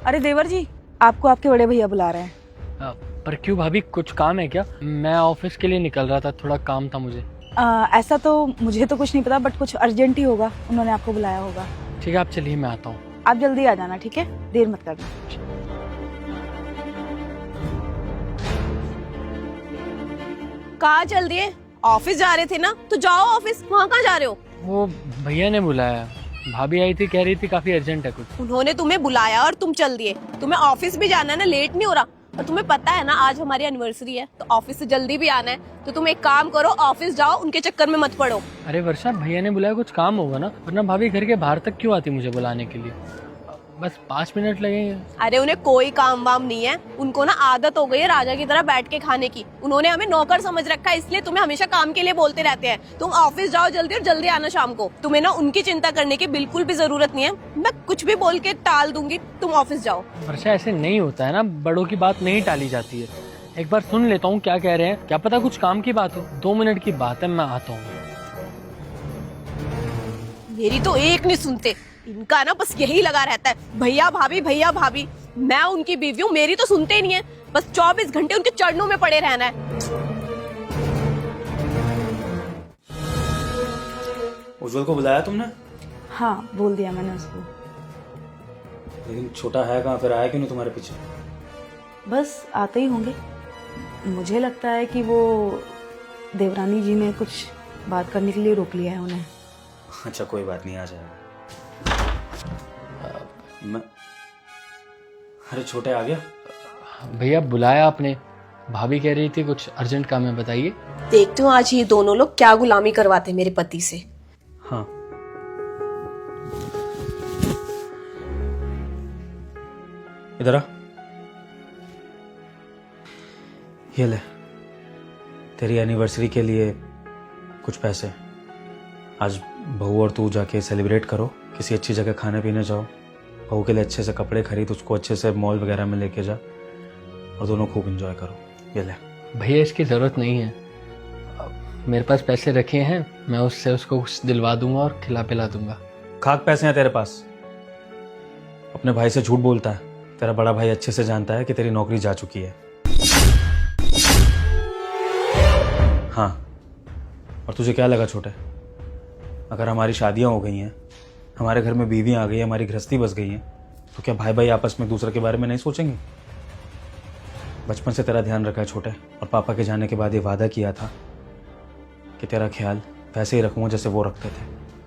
अरे देवर जी, आपको आपके बड़े भैया बुला रहे हैं। पर क्यों भाभी, कुछ काम है क्या? मैं ऑफिस के लिए निकल रहा था, थोड़ा काम था मुझे। ऐसा तो मुझे तो कुछ नहीं पता, बट कुछ अर्जेंट ही होगा, उन्होंने आपको बुलाया होगा। ठीक है, आप चलिए, मैं आता हूँ। आप जल्दी आ जाना, ठीक है? देर मत करना। कहाँ चल दिए? ऑफिस जा रहे थे ना, तो जाओ ऑफिस। वहाँ कहाँ जा रहे हो? वो भैया ने बुलाया, भाभी आई थी, कह रही थी काफी अर्जेंट है कुछ। उन्होंने तुम्हें बुलाया और तुम चल दिए। तुम्हें ऑफिस भी जाना है ना, लेट नहीं हो रहा? और तुम्हें पता है ना आज हमारी एनिवर्सरी है, तो ऑफिस से जल्दी भी आना है। तो तुम एक काम करो, ऑफिस जाओ, उनके चक्कर में मत पड़ो। अरे वर्षा, भैया ने बुलाया, कुछ काम होगा ना, वरना भाभी घर के बाहर तक क्यों आती मुझे बुलाने के लिए? बस 5 मिनट लगेंगे। अरे उन्हें कोई काम वाम नहीं है, उनको ना आदत हो गई है राजा की तरह बैठ के खाने की। उन्होंने हमें नौकर समझ रखा है, इसलिए तुम्हें हमेशा काम के लिए बोलते रहते हैं। तुम ऑफिस जाओ जल्दी और जल्दी आना शाम को। तुम्हें ना उनकी चिंता करने की बिल्कुल भी जरूरत नहीं है। मैं कुछ भी बोल के टाल दूंगी, तुम ऑफिस जाओ। वर्षा, ऐसे नहीं होता है ना, बड़ों की बात नहीं टाली जाती है। एक बार सुन लेता हूँ क्या कह रहे हैं, क्या पता कुछ काम की बात हो। 2 मिनट की बात है, मैं आता हूँ। मेरी तो एक नहीं सुनते, इनका ना बस यही लगा रहता है, भैया भाभी भैया भाभी। मैं उनकी बीवी हूँ, मेरी तो सुनते ही नहीं है। बस 24 घंटे उनके चरणों में पड़े रहना है। उज्जवल को बुलाया तुमने? हाँ, बोल दिया मैंने उसको। लेकिन छोटा है कहाँ, फिर आया क्यों नहीं तुम्हारे पीछे? बस आते ही होंगे। मुझे लगता है कि वो देवरानी जी ने कुछ बात करने के लिए रोक लिया है उन्हें। अच्छा, कोई बात नहीं, आ जाएगा। मैं अरे छोटे आ गया? भैया बुलाया आपने, भाभी कह रही थी कुछ अर्जेंट काम है, बताइए। देखते हो आज ये दोनों लोग क्या गुलामी करवाते मेरे पति से। हाँ, इधर आ। ये ले, तेरी एनिवर्सरी के लिए कुछ पैसे। आज बहू और तू जाके सेलिब्रेट करो, किसी अच्छी जगह खाने पीने जाओ। बहू के लिए अच्छे से कपड़े खरीद, उसको अच्छे से मॉल वगैरह में लेके जा और दोनों खूब एंजॉय करो। ये ले। भैया इसकी ज़रूरत नहीं है, मेरे पास पैसे रखे हैं, मैं उससे उसको कुछ दिलवा दूंगा और खिला पिला दूंगा। खाक पैसे हैं तेरे पास? अपने भाई से झूठ बोलता है। तेरा बड़ा भाई अच्छे से जानता है कि तेरी नौकरी जा चुकी है। हाँ, और तुझे क्या लगा छोटे, अगर हमारी शादियां हो गई हैं, हमारे घर में बीवियां आ गई, हमारी गृहस्थी बस गई है, तो क्या भाई भाई आपस में एक दूसरे के बारे में नहीं सोचेंगे? बचपन से तेरा ध्यान रखा है छोटे, और पापा के जाने के बाद ये वादा किया था कि तेरा ख्याल वैसे ही रखूंगा जैसे वो रखते थे।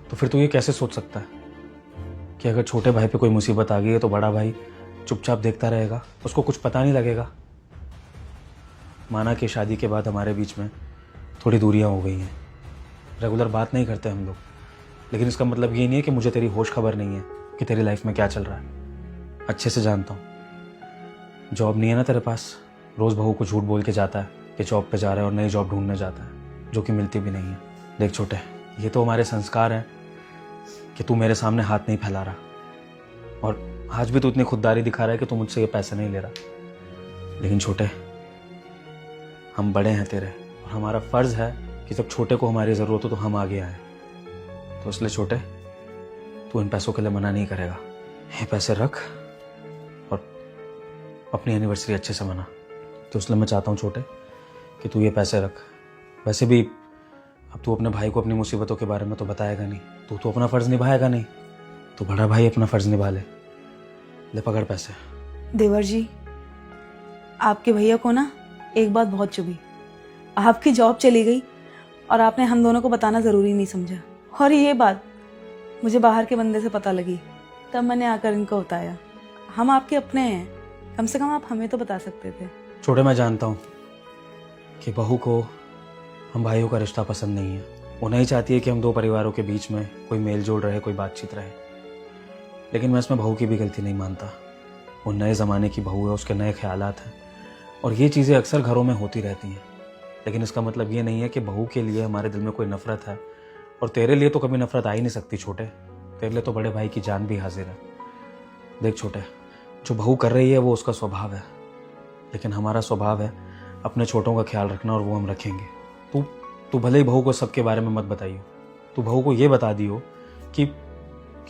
तो फिर तू ये कैसे सोच सकता है कि अगर छोटे भाई पे कोई मुसीबत आ गई है तो बड़ा भाई चुपचाप देखता रहेगा, उसको कुछ पता नहीं लगेगा? माना कि शादी के बाद हमारे बीच में थोड़ी दूरियां हो गई हैं, रेगुलर बात नहीं करते हम लोग, लेकिन इसका मतलब ये नहीं है कि मुझे तेरी होश खबर नहीं है कि तेरी लाइफ में क्या चल रहा है। अच्छे से जानता हूँ। जॉब नहीं है ना तेरे पास, रोज़ बहू को झूठ बोल के जाता है कि जॉब पे जा रहा है और नई जॉब ढूंढने जाता है, जो कि मिलती भी नहीं है। देख छोटे, ये तो हमारे संस्कार हैं कि तू मेरे सामने हाथ नहीं फैला रहा, और आज भी तू इतनी खुददारी दिखा रहा है कि तू मुझसे ये पैसे नहीं ले रहा। लेकिन छोटे, हम बड़े हैं तेरे, और हमारा फ़र्ज़ है कि जब छोटे को हमारी ज़रूरत हो तो हम आगे आए। तो इसलिए छोटे, तू इन पैसों के लिए मना नहीं करेगा। ये पैसे रख और अपनी एनिवर्सरी अच्छे से मना। तो इसलिए मैं चाहता हूँ छोटे कि तू ये पैसे रख। वैसे भी अब तू अपने भाई को अपनी मुसीबतों के बारे में तो बताएगा नहीं, तू तो अपना फ़र्ज़ निभाएगा नहीं, तो बड़ा भाई अपना फ़र्ज़ निभा ले। ले पकड़ पैसे। देवर जी, आपके भैया को ना एक बात बहुत चुभी। आपकी जॉब चली गई और आपने हम दोनों को बताना ज़रूरी नहीं समझा, और ये बात मुझे बाहर के बंदे से पता लगी, तब मैंने आकर इनको बताया। हम आपके अपने हैं, कम से कम आप हमें तो बता सकते थे। छोटे, मैं जानता हूँ कि बहू को हम भाइयों का रिश्ता पसंद नहीं है। वो नहीं चाहती है कि हम दो परिवारों के बीच में कोई मेल जोल रहे, कोई बातचीत रहे। लेकिन मैं इसमें बहू की भी गलती नहीं मानता। वो नए ज़माने की बहू है, उसके नए ख्यालात हैं, और ये चीज़ें अक्सर घरों में होती रहती हैं। लेकिन इसका मतलब ये नहीं है कि बहू के लिए हमारे दिल में कोई नफ़रत है, और तेरे लिए तो कभी नफ़रत आ ही नहीं सकती छोटे। तेरे लिए तो बड़े भाई की जान भी हाजिर है। देख छोटे, जो बहू कर रही है वो उसका स्वभाव है, लेकिन हमारा स्वभाव है अपने छोटों का ख्याल रखना, और वो हम रखेंगे। तू भले ही बहू को सबके बारे में मत बताइयो, तू बहू को ये बता दियो कि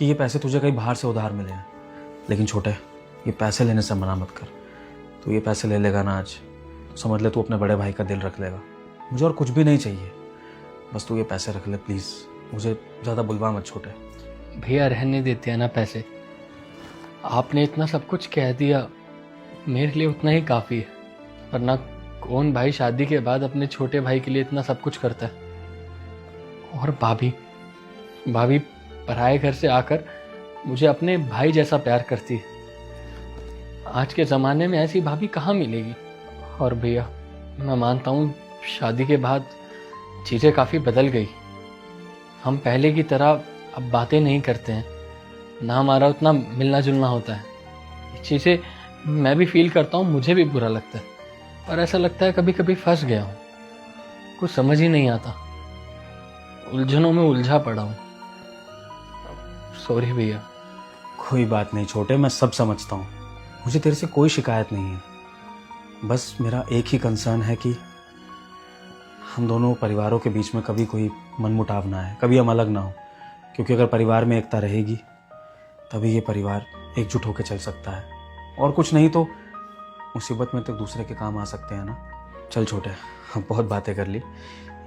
ये पैसे तुझे कहीं बाहर से उधार मिले हैं। लेकिन छोटे, ये पैसे लेने से मना मत कर। तू ये पैसे ले लेगा ना आज, तो समझ ले तू अपने बड़े भाई का दिल रख लेगा। मुझे और कुछ भी नहीं चाहिए, बस तू ये पैसे रख ले प्लीज़। मुझे ज़्यादा बुलवा मत छोटे। भैया रहने देते हैं ना पैसे, आपने इतना सब कुछ कह दिया, मेरे लिए उतना ही काफ़ी है। वरना कौन भाई शादी के बाद अपने छोटे भाई के लिए इतना सब कुछ करता है। और भाभी पराए घर से आकर मुझे अपने भाई जैसा प्यार करती है। आज के ज़माने में ऐसी भाभी कहाँ मिलेगी। और भैया मैं मानता हूँ शादी के बाद चीज़ें काफ़ी बदल गई। हम पहले की तरह अब बातें नहीं करते हैं, ना हमारा उतना मिलना जुलना होता है। ये चीज़ें मैं भी फील करता हूँ, मुझे भी बुरा लगता है। और ऐसा लगता है कभी कभी फंस गया हूँ, कुछ समझ ही नहीं आता, उलझनों में उलझा पड़ा हूँ। सॉरी भैया। कोई बात नहीं छोटे, मैं सब समझता हूँ। मुझे तेरे से कोई शिकायत नहीं है। बस मेरा एक ही कंसर्न है कि हम दोनों परिवारों के बीच में कभी कोई मनमुटाव ना आए, कभी हम अलग ना हो। क्योंकि अगर परिवार में एकता रहेगी तभी ये परिवार एकजुट होकर चल सकता है। और कुछ नहीं तो मुसीबत में तो दूसरे के काम आ सकते हैं ना। चल छोटे, हम बहुत बातें कर ली,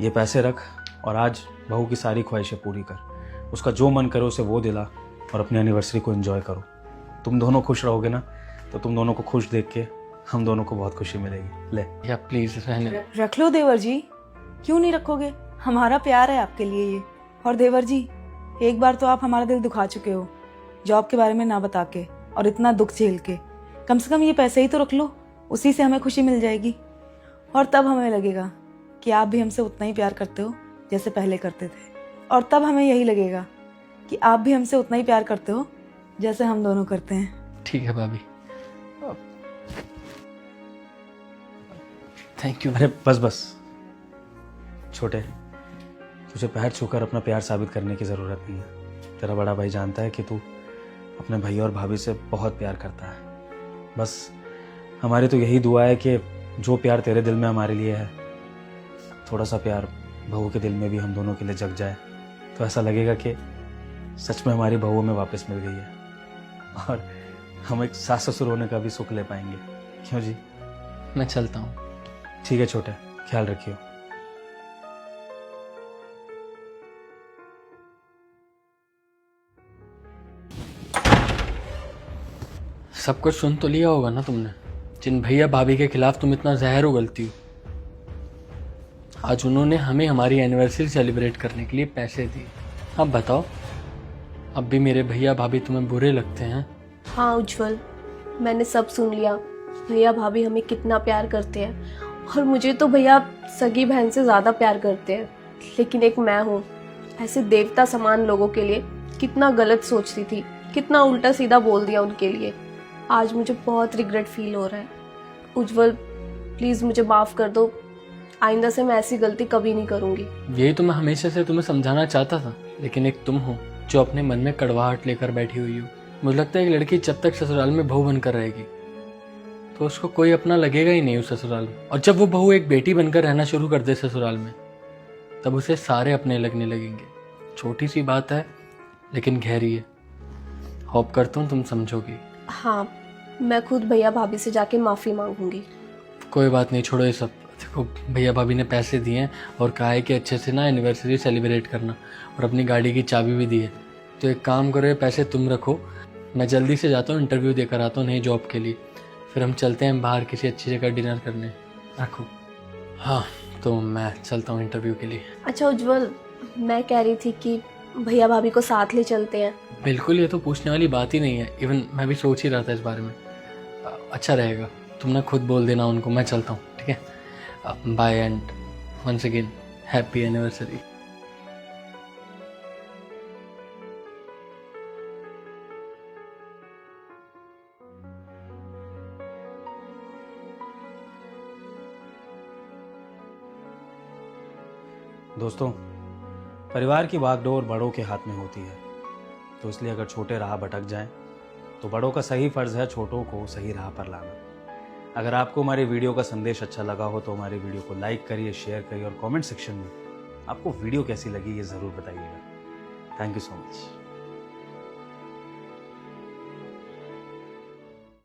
ये पैसे रख और आज बहू की सारी ख्वाहिशें पूरी कर। उसका जो मन करे उसे वो दिला और अपनी एनिवर्सरी को एंजॉय करो। तुम दोनों खुश रहोगे ना, तो तुम दोनों को खुश देख के हम दोनों को बहुत खुशी मिलेगी। ले या प्लीज़ रहने। रख लो देवर जी, क्यों नहीं रखोगे? हमारा प्यार है आपके लिए ये। और देवर जी, एक बार तो आप हमारा दिल दुखा चुके हो जॉब के बारे में ना बता के और इतना दुख झेल के। कम से कम ये पैसे ही तो रख लो, उसी से हमें खुशी मिल जाएगी। और तब हमें लगेगा कि आप भी हमसे उतना ही प्यार करते हो जैसे पहले करते थे। और तब हमें यही लगेगा कि आप भी हमसे उतना ही प्यार करते हो जैसे हम दोनों करते हैं। ठीक है भाभी, थैंक यू। अरे बस छोटे, तुझे पैर छूकर अपना प्यार साबित करने की ज़रूरत नहीं है। तेरा बड़ा भाई जानता है कि तू अपने भैया और भाभी से बहुत प्यार करता है। बस हमारी तो यही दुआ है कि जो प्यार तेरे दिल में हमारे लिए है, थोड़ा सा प्यार बहू के दिल में भी हम दोनों के लिए जग जाए, तो ऐसा लगेगा कि सच में हमारी बहू में वापस मिल गई है और हम एक सास ससुर होने का भी सुख ले पाएंगे। क्यों जी? मैं चलता हूँ। ठीक है छोटे, ख्याल रखियो। सब कुछ सुन तो लिया होगा ना तुमने, जिन भैया भाभी के खिलाफ तुम इतना जहर उगलती हो। आज उन्होंने हमें हमारी एनिवर्सरी सेलिब्रेट करने के लिए पैसे दिए। अब बताओ, अब भी मेरे भैया भाभी तुम्हें बुरे लगते हैं? हाँ उज्जवल, मैंने सब सुन लिया। भैया भाभी हमें कितना प्यार करते हैं और मुझे तो भैया सगी बहन से ज़्यादा प्यार करते हैं। लेकिन एक मैं हूँ, ऐसे देवता समान लोगों के लिए कितना गलत सोचती थी, कितना उल्टा सीधा बोल दिया उनके लिए। आज मुझे बहुत रिग्रेट फील हो रहा है। उज्जवल प्लीज़ मुझे माफ़ कर दो, आइंदा से मैं ऐसी गलती कभी नहीं करूँगी। यही तो मैं हमेशा से तुम्हें समझाना चाहता था, लेकिन एक तुम हो जो अपने मन में कड़वाहट लेकर बैठी हुई हो। मुझे लगता है एक लड़की जब तक ससुराल में बहू बनकर रहेगी तो उसको कोई अपना लगेगा ही नहीं उस ससुराल में। और जब वो बहू एक बेटी बनकर रहना शुरू कर दे ससुराल में, तब उसे सारे अपने लगने लगेंगे। छोटी सी बात है लेकिन गहरी है। होप करता हूँ तुम समझोगी। हाँ, मैं खुद भैया भाभी से जाके माफ़ी मांगूंगी। कोई बात नहीं, छोड़ो ये सब। देखो भैया भाभी ने पैसे दिए हैं और कहा है कि अच्छे से ना एनिवर्सरी सेलिब्रेट करना, और अपनी गाड़ी की चाबी भी दी है। तो एक काम करो, ये पैसे तुम रखो, मैं जल्दी से जाता हूँ, इंटरव्यू देकर आता हूँ नई जॉब के लिए। फिर हम चलते हैं बाहर किसी अच्छी जगह डिनर करने। रखो। हाँ तो मैं चलता हूँ इंटरव्यू के लिए। अच्छा उज्जवल, मैं कह रही थी कि भैया भाभी को साथ ले चलते हैं। बिल्कुल, ये तो पूछने वाली बात ही नहीं है। इवन मैं भी सोच ही रहा था इस बारे में। अच्छा रहेगा, तुम ना खुद बोल देना उनको। मैं चलता हूँ, ठीक है? Bye and once again happy anniversary. दोस्तों, परिवार की बागडोर बड़ों के हाथ में होती है, तो इसलिए अगर छोटे राह भटक जाएं तो बड़ों का सही फर्ज है छोटों को सही राह पर लाना। अगर आपको हमारी वीडियो का संदेश अच्छा लगा हो तो हमारी वीडियो को लाइक करिए, शेयर करिए और कमेंट सेक्शन में आपको वीडियो कैसी लगी ये ज़रूर बताइएगा। Thank you so much.